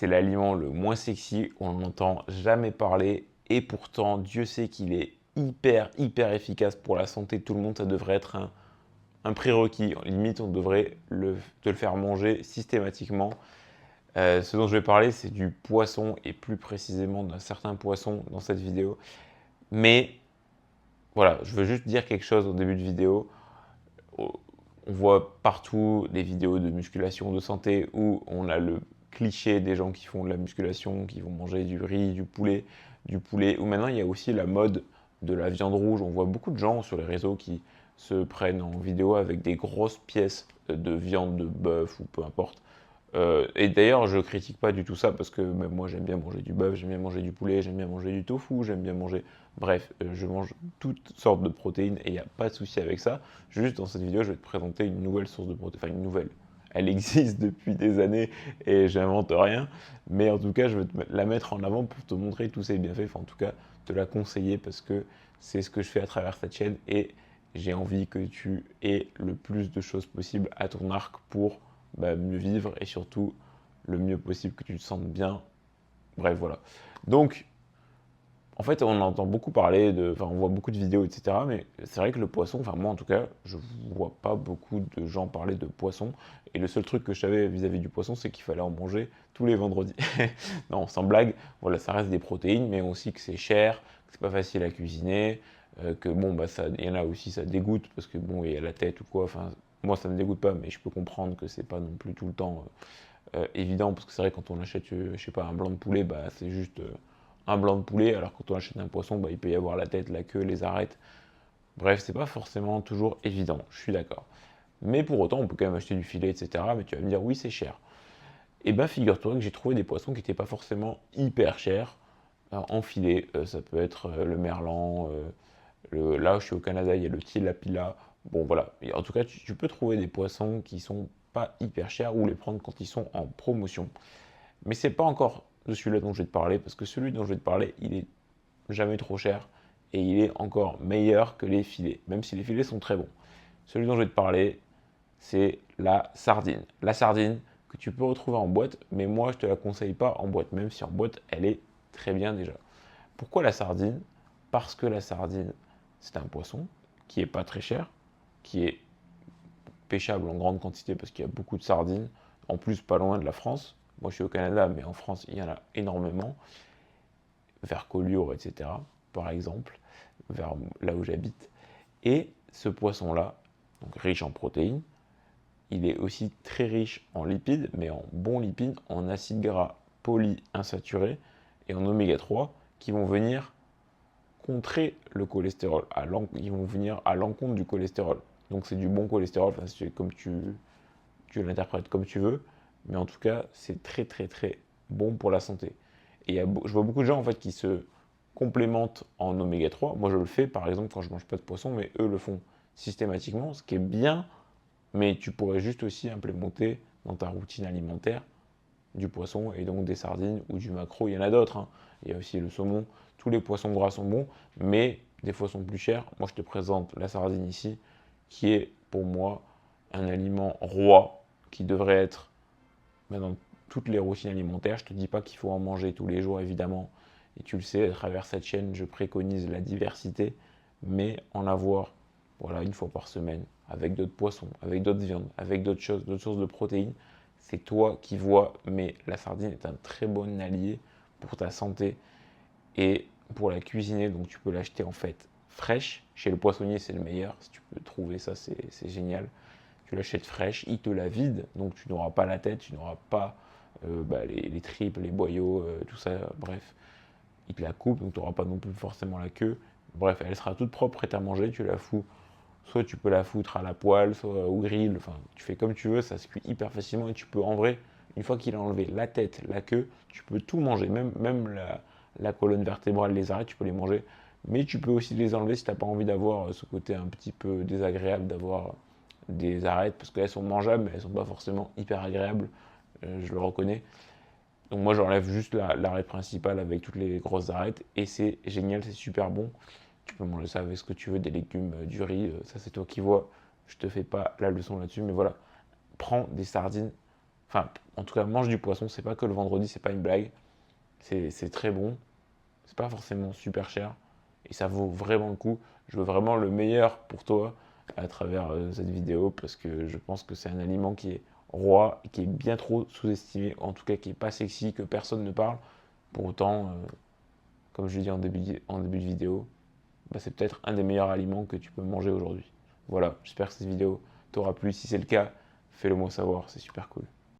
c'est l'aliment le moins sexy, on n'entend jamais parler et pourtant Dieu sait qu'il est hyper efficace pour la santé de tout le monde. Ça devrait être un prérequis. Limite, on devrait te le faire manger systématiquement. Ce dont je vais parler, c'est du poisson et plus précisément d'un certain poisson dans cette vidéo. Mais voilà, je veux juste dire quelque chose au début de vidéo. On voit partout des vidéos de musculation de santé où on a le cliché des gens qui font de la musculation, qui vont manger du riz, du poulet. Ou maintenant, il y a aussi la mode de la viande rouge. On voit beaucoup de gens sur les réseaux qui se prennent en vidéo avec des grosses pièces de viande de bœuf ou peu importe. Et d'ailleurs, je critique pas du tout ça parce que même moi j'aime bien manger du bœuf, j'aime bien manger du poulet, j'aime bien manger du tofu, j'aime bien manger. Bref, je mange toutes sortes de protéines et il n'y a pas de souci avec ça. Juste dans cette vidéo, je vais te présenter une nouvelle source de protéines. Enfin, une nouvelle. Elle existe depuis des années et j'invente rien. Mais en tout cas, je vais la mettre en avant pour te montrer tous ses bienfaits. Enfin, en tout cas, te la conseiller parce que c'est ce que je fais à travers cette chaîne et j'ai envie que tu aies le plus de choses possibles à ton arc pour mieux vivre et surtout le mieux possible que tu te sentes bien. Bref, voilà. Donc, en fait, on entend beaucoup parler enfin, on voit beaucoup de vidéos, etc. Mais c'est vrai que le poisson, enfin, moi en tout cas, je vois pas beaucoup de gens parler de poisson. Et le seul truc que je savais vis-à-vis du poisson, c'est qu'il fallait en manger tous les vendredis. Non, sans blague, voilà, ça reste des protéines, mais aussi que c'est cher, que c'est pas facile à cuisiner, que bon, il y en a aussi, ça dégoûte, parce que bon, il y a la tête ou quoi. Enfin, moi, ça me dégoûte pas, mais je peux comprendre que c'est pas non plus tout le temps évident, parce que c'est vrai, quand on achète, je sais pas, un blanc de poulet, c'est juste un blanc de poulet, alors quand on achète un poisson, il peut y avoir la tête, la queue, les arêtes. Bref, c'est pas forcément toujours évident, je suis d'accord. Mais pour autant, on peut quand même acheter du filet, etc. Mais tu vas me dire, oui, c'est cher. Et figure-toi que j'ai trouvé des poissons qui n'étaient pas forcément hyper chers en filet. Ça peut être le merlan, là où je suis au Canada, il y a le tilapia. Bon, voilà. Et en tout cas, tu peux trouver des poissons qui sont pas hyper chers ou les prendre quand ils sont en promotion. Mais c'est pas encore de celui-là dont je vais te parler, parce que celui dont je vais te parler, il est jamais trop cher et il est encore meilleur que les filets, même si les filets sont très bons. Celui dont je vais te parler, c'est la sardine. La sardine que tu peux retrouver en boîte, mais moi je te la conseille pas en boîte, même si en boîte elle est très bien déjà. Pourquoi la sardine? Parce que la sardine, c'est un poisson qui est pas très cher, qui est pêchable en grande quantité parce qu'il y a beaucoup de sardines, en plus pas loin de la France. Moi je suis au Canada, mais en France il y en a énormément, vers Collioure, etc. par exemple, vers là où j'habite. Et ce poisson-là, donc riche en protéines, il est aussi très riche en lipides, mais en bons lipides, en acides gras polyinsaturés et en oméga 3 qui vont venir contrer le cholestérol. Ils vont venir à l'encontre du cholestérol. Donc c'est du bon cholestérol, enfin, c'est comme tu l'interprètes comme tu veux, mais en tout cas c'est très bon pour la santé. Et je vois beaucoup de gens en fait qui se complémentent en oméga 3. Moi je le fais par exemple quand je mange pas de poisson, mais eux le font systématiquement, ce qui est bien, mais tu pourrais juste aussi implémenter dans ta routine alimentaire du poisson et donc des sardines ou du maquereau. Il y en a d'autres, hein. Il y a aussi le saumon. Tous les poissons gras sont bons, mais des fois sont plus chers. Moi, je te présente la sardine ici, qui est pour moi un aliment roi qui devrait être dans toutes les routines alimentaires. Je ne te dis pas qu'il faut en manger tous les jours, évidemment. Et tu le sais, à travers cette chaîne, je préconise la diversité, mais en avoir voilà, une fois par semaine, avec d'autres poissons, avec d'autres viandes, avec d'autres choses, d'autres sources de protéines. C'est toi qui vois, mais la sardine est un très bon allié pour ta santé et pour la cuisiner. Donc tu peux l'acheter en fait fraîche. Chez le poissonnier, c'est le meilleur. Si tu peux trouver ça, c'est génial. Tu l'achètes fraîche, il te la vide, donc tu n'auras pas la tête, tu n'auras pas les tripes, les boyaux, tout ça, bref. Il te la coupe, donc tu n'auras pas non plus forcément la queue. Bref, elle sera toute propre, prête à manger, tu la fous. Soit tu peux la foutre à la poêle, soit au grill, enfin tu fais comme tu veux, ça se cuit hyper facilement et tu peux en vrai, une fois qu'il a enlevé la tête, la queue, tu peux tout manger, même la colonne vertébrale, les arêtes, tu peux les manger. Mais tu peux aussi les enlever si tu n'as pas envie d'avoir ce côté un petit peu désagréable d'avoir des arêtes, parce qu'elles sont mangeables, mais elles ne sont pas forcément hyper agréables, je le reconnais. Donc moi j'enlève juste l'arête principale avec toutes les grosses arêtes, et c'est génial, c'est super bon. Tu peux manger ça avec ce que tu veux, des légumes, du riz, ça c'est toi qui vois. Je te fais pas la leçon là-dessus, mais voilà. Prends des sardines Enfin, en tout cas, mange du poisson, c'est pas que le vendredi, c'est pas une blague. C'est très bon, c'est pas forcément super cher et ça vaut vraiment le coup. Je veux vraiment le meilleur pour toi à travers cette vidéo parce que je pense que c'est un aliment qui est roi, qui est bien trop sous-estimé, en tout cas qui est pas sexy, que personne ne parle. Pour autant, comme je l'ai dit en début de vidéo, bah, c'est peut-être un des meilleurs aliments que tu peux manger aujourd'hui. Voilà, j'espère que cette vidéo t'aura plu. Si c'est le cas, fais-le moi savoir, c'est super cool.